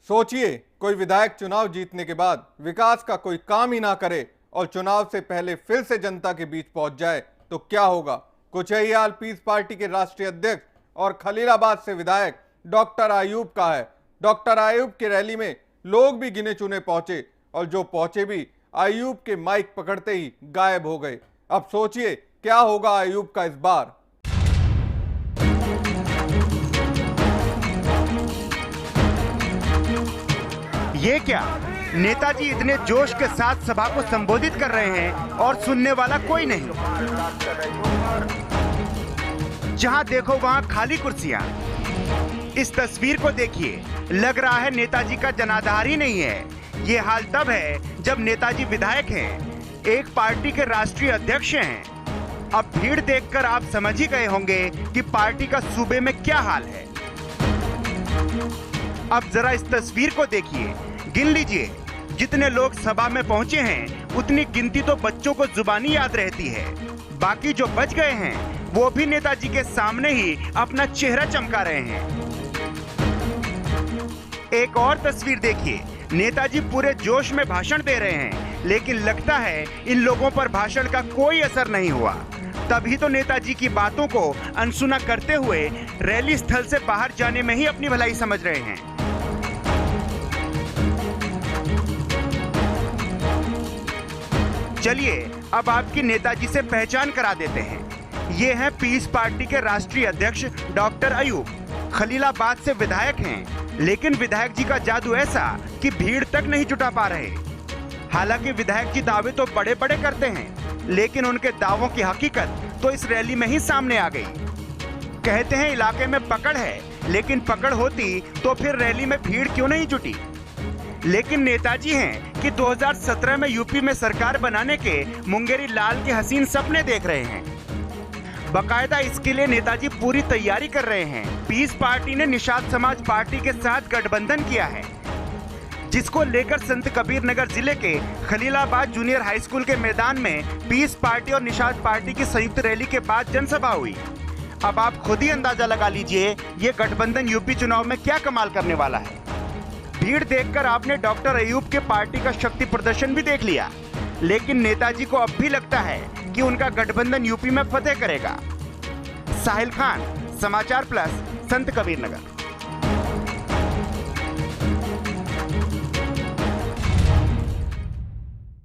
सोचिए, कोई विधायक चुनाव जीतने के बाद विकास का कोई काम ही ना करे और चुनाव से पहले फिर से जनता के बीच पहुंच जाए तो क्या होगा। कुछ यही हाल पीस पार्टी के राष्ट्रीय अध्यक्ष और खलीलाबाद से विधायक डॉक्टर आयूब का है। डॉक्टर आयूब की रैली में लोग भी गिने चुने पहुंचे और जो पहुंचे भी आयूब के माइक पकड़ते ही गायब हो गए। अब सोचिए क्या होगा आयूब का इस बार। ये क्या, नेताजी इतने जोश के साथ सभा को संबोधित कर रहे हैं और सुनने वाला कोई नहीं। जहां देखो वहां खाली कुर्सियां। इस तस्वीर को देखिए, लग रहा है नेताजी का जनाधार ही नहीं है। ये हाल तब है जब नेताजी विधायक हैं, एक पार्टी के राष्ट्रीय अध्यक्ष हैं। अब भीड़ देखकर आप समझ ही गए होंगे कि पार्टी का सूबे में क्या हाल है। अब जरा इस तस्वीर को देखिए, गिन लीजिए जितने लोग सभा में पहुंचे हैं उतनी गिनती तो बच्चों को जुबानी याद रहती है। बाकी जो बच गए हैं वो भी नेताजी के सामने ही अपना चेहरा चमका रहे हैं। एक और तस्वीर देखिए, नेताजी पूरे जोश में भाषण दे रहे हैं, लेकिन लगता है इन लोगों पर भाषण का कोई असर नहीं हुआ। तभी तो नेताजी की बातों को अनसुना करते हुए रैली स्थल से बाहर जाने में ही अपनी भलाई समझ रहे हैं। चलिए अब आपकी नेताजी से पहचान करा देते हैं। ये हैं पीस पार्टी के राष्ट्रीय अध्यक्ष डॉक्टर आयूब। खलीलाबाद से विधायक हैं, लेकिन विधायक जी का जादू ऐसा कि भीड़ तक नहीं जुटा पा रहे। हालांकि विधायक जी दावे तो बड़े बड़े करते हैं, लेकिन उनके दावों की हकीकत तो इस रैली में ही सामने आ गई। कहते हैं इलाके में पकड़ है, लेकिन पकड़ होती तो फिर रैली में भीड़ क्यों नहीं जुटी। लेकिन नेताजी हैं कि 2017 में यूपी में सरकार बनाने के मुंगेरी लाल के हसीन सपने देख रहे हैं। बकायदा इसके लिए नेताजी पूरी तैयारी कर रहे हैं। पीस पार्टी ने निषाद समाज पार्टी के साथ गठबंधन किया है, जिसको लेकर संत कबीर नगर जिले के खलीलाबाद जूनियर हाई स्कूल के मैदान में पीस पार्टी और निषाद पार्टी की संयुक्त रैली के बाद जनसभा हुई। अब आप खुद ही अंदाजा लगा लीजिए ये गठबंधन यूपी चुनाव में क्या कमाल करने वाला है। भीड़ देखकर आपने डॉक्टर आयूब के पार्टी का शक्ति प्रदर्शन भी देख लिया, लेकिन नेताजी को अब भी लगता है कि उनका गठबंधन यूपी में फतेह करेगा। साहिल खान, समाचार प्लस, संत कबीर नगर।